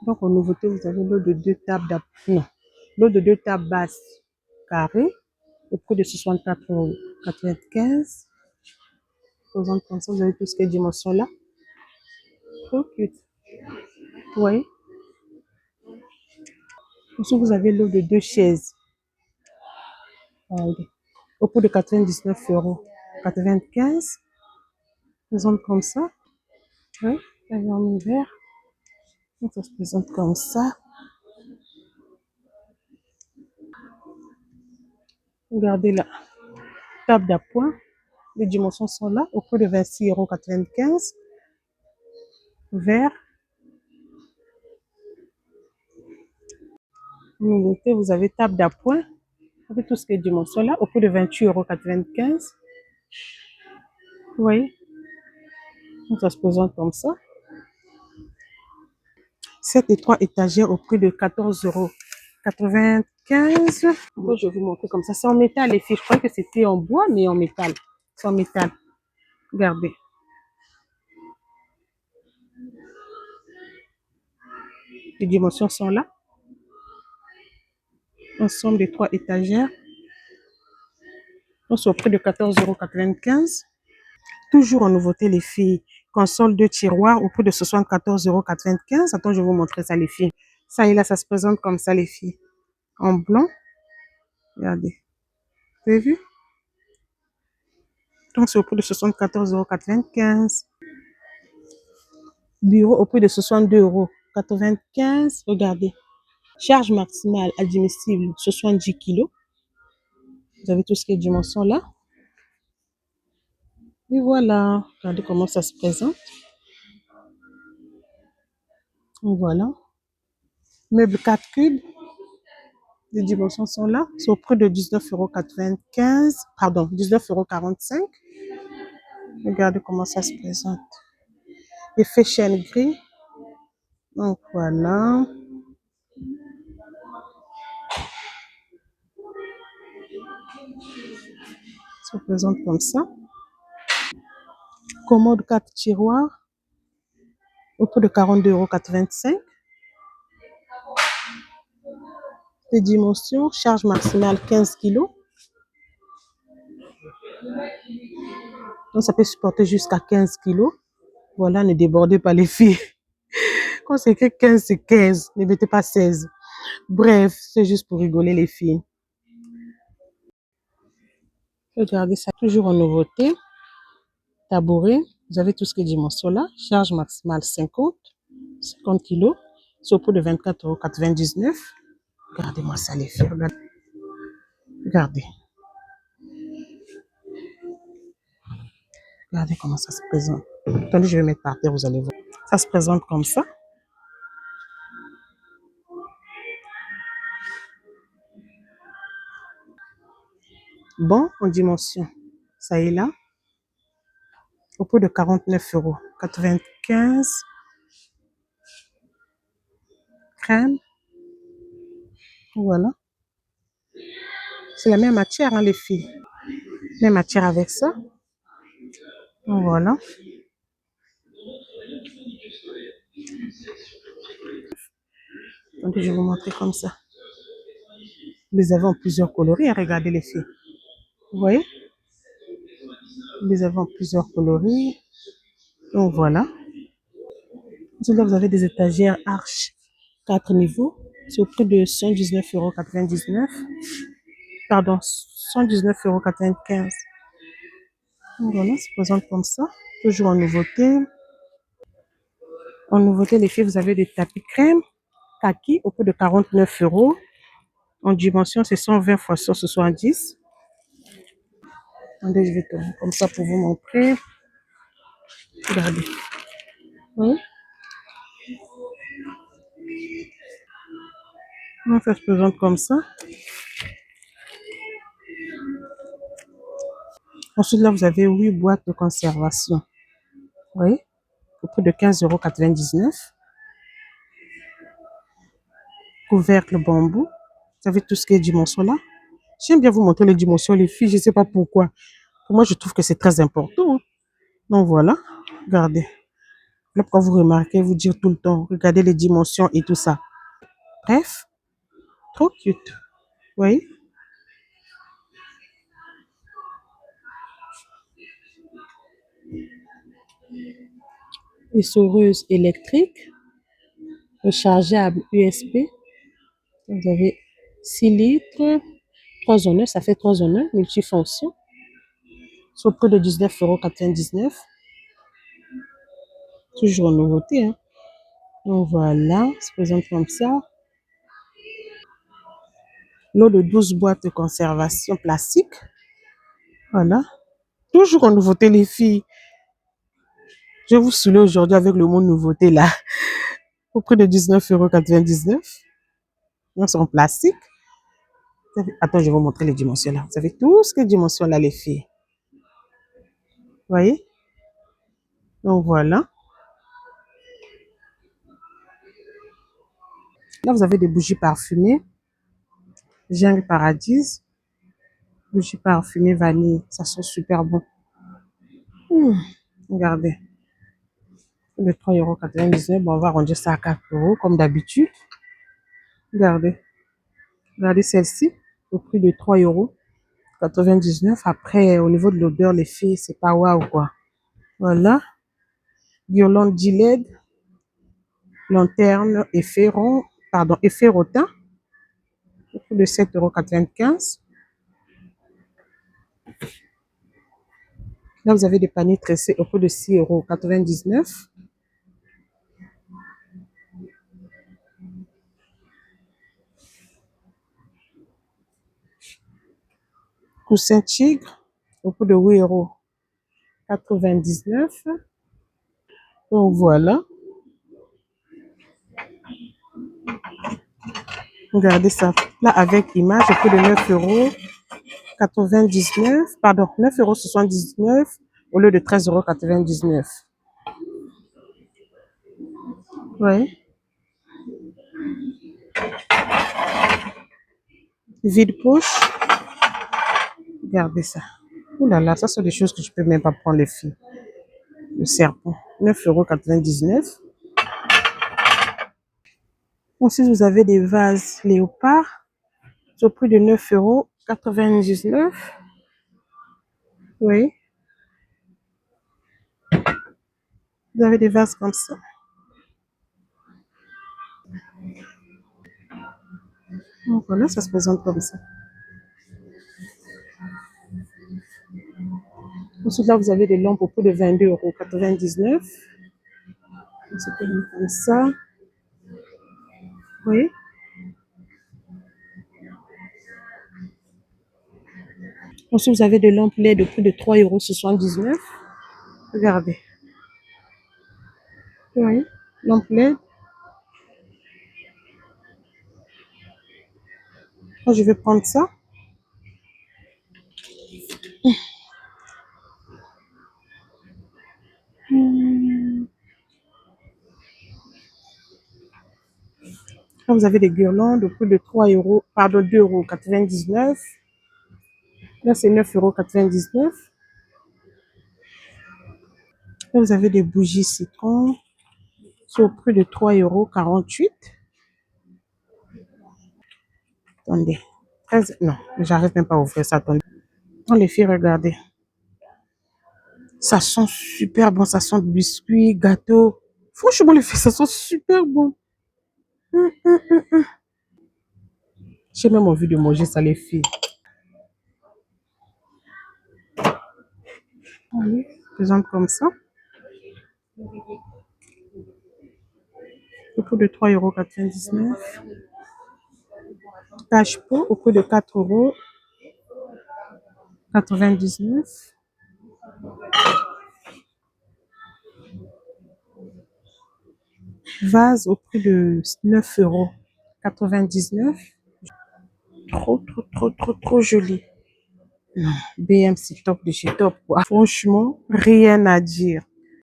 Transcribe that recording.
Donc, en nouveauté, vous avez l'eau de 2 tables non, l'eau de 2 tables basses carrées au prix de 64,95 €. Par exemple, comme ça, vous avez tout ce qui est dimension là. Trop cute. Vous voyez? Ensuite, vous avez l'eau de 2 chaises. Regardez. Au prix de 99,95 €. Par exemple, comme ça. Oui, elle est en hiver. Donc, ça se présente comme ça. Regardez là. Table d'appoint. Les dimensions sont là. Au prix de 26,95 €. Vert. Nouveauté, vous avez table d'appoint. Avec tout ce qui est dimension là. Au prix de 28,95 €. Vous voyez? Donc, ça se présente comme ça. 7 et 3 étagères au prix de 14,95 €. Bon, je vais vous montrer comme ça. C'est en métal, les filles. Je croyais que c'était en bois, mais en métal. C'est en métal. Regardez. Les dimensions sont là. Ensemble des 3 étagères. Donc, c'est au prix de 14,95 €. Toujours en nouveauté, les filles. Console de tiroir au prix de 74,95 €. Attends, je vais vous montrer ça, les filles. Ça et là, ça se présente comme ça, les filles. En blanc. Regardez. Vous avez vu? Donc, c'est au prix de 74,95 €. Bureau au prix de 62,95 €. Regardez. Charge maximale admissible 70 kg. Vous avez tout ce qui est dimension là. Et voilà. Regardez comment ça se présente. Voilà. Meuble 4 cubes. Les dimensions sont là. C'est au prix de 19,95 €. Pardon, 19,45 €. Regardez comment ça se présente. Effet chêne gris. Donc voilà. Ça se présente comme ça. Commode 4 tiroirs. Au prix de 42,85 €. Les dimensions, charge maximale 15 kg. Donc ça peut supporter jusqu'à 15 kg. Voilà, ne débordez pas les filles. Quand c'est écrit 15, c'est 15. Ne mettez pas 16. Bref, c'est juste pour rigoler les filles. Regardez ça, toujours en nouveauté. Tabouret, vous avez tout ce qui est dimension là. Charge maximale 50 kg. C'est au prix de 24,99 €. Regardez-moi ça les filles. Regardez. Regardez comment ça se présente. Attendez, je vais mettre par terre, vous allez voir. Ça se présente comme ça. Bon, en dimension. Ça est là. Au prix de 49,95 €. Crème. Voilà. C'est la même matière, hein, les filles. Même matière avec ça. Voilà. Donc, je vais vous montrer comme ça. Vous les avez en plusieurs coloris. Hein, regardez les filles. Vous voyez? Vous les avez en plusieurs coloris. Donc, voilà. Ensuite, là, vous avez des étagères arches 4 niveaux. C'est au prix de 119,99 €. Pardon, 119,95 €. Voilà, ça se présente comme ça. Toujours en nouveauté. En nouveauté, les filles, vous avez des tapis crème kaki au prix de 49 €. En dimension, c'est 120 x 170. Attendez, je vais tourner comme ça pour vous montrer. Regardez. Oui. Donc, ça se présente comme ça. Ensuite, là, vous avez 8 boîtes de conservation. Oui. Au prix de 15,99 €. Couvercle bambou. Vous avez tout ce qui est dimension là. J'aime bien vous montrer les dimensions, les filles. Je ne sais pas pourquoi. Pour moi, je trouve que c'est très important. Hein. Donc, voilà. Regardez. Là, pourquoi vous remarquez, vous dire tout le temps, regardez les dimensions et tout ça. Bref, trop cute. Oui. Essoreuse électrique, rechargeable USB. Vous avez 6 litres, 3 en 1, ça fait 3 en 1, multifonction. C'est au prix de 19,99 €. Toujours en nouveauté, hein. Donc voilà, ça se présente comme ça. Lot de 12 boîtes de conservation plastique. Voilà. Toujours en nouveauté, les filles. Je vais vous saouler aujourd'hui avec le mot nouveauté là. Au prix de 19,99 €. C'est en plastique. Attends, je vais vous montrer les dimensions là. Vous savez tout ce que dimensions là, les filles. Vous voyez? Donc voilà. Là, vous avez des bougies parfumées. Jungle Paradise. Bougies parfumées vanille. Ça sent super bon. Regardez. De 3,99 €. Bon, on va arrondir ça à 4 € comme d'habitude. Regardez. Regardez celle-ci. Au prix de 3,99 €. Après, au niveau de l'odeur, les filles, c'est pas waouh quoi. Voilà. Guirlande d'ILED. Lanterne effet rond. Pardon, effet rotin. Au prix de 7,95 €. Là, vous avez des paniers tressés au prix de 6,99 €. Coussin tigre au prix de 8,99 €. Donc voilà. Regardez ça. Là, avec image au prix de 9,99 €. Pardon, 9,79 € au lieu de 13,99 €. Oui. Vide poche. Regardez ça. Ouh là là, ça sont des choses que je peux même pas prendre les filles. Le serpent. 9,99 €. Ensuite, vous avez des vases léopard. Au prix de 9,99 €. Oui. Vous avez des vases comme ça. Donc voilà, ça se présente comme ça. Ensuite, là, vous avez des lampes au prix de 22,99 €. C'est comme ça. Oui. Ensuite, vous avez des lampes LED au prix de 3,79 €. Regardez. Oui. Lampe LED. Moi, je vais prendre ça. Là, vous avez des guirlandes au prix de 3 €, pardon, 2,99 €. Là, c'est 9,99 €. Là, vous avez des bougies citron. C'est au prix de 3,48 €. Attendez. 13, non, j'arrive même pas à ouvrir ça. Attendez. Oh, les filles, regardez. Ça sent super bon. Ça sent biscuit, gâteau. Franchement, les filles, ça sent super bon. J'ai même envie de manger ça, les filles. Allez, présente comme ça. Au prix de 3,99 €. Cache-pot au prix de 4,99 €. Vase au prix de 9,99 €. Trop, trop, trop, trop, trop joli. Non, BM, c'est top de chez top, quoi. Franchement, rien à dire.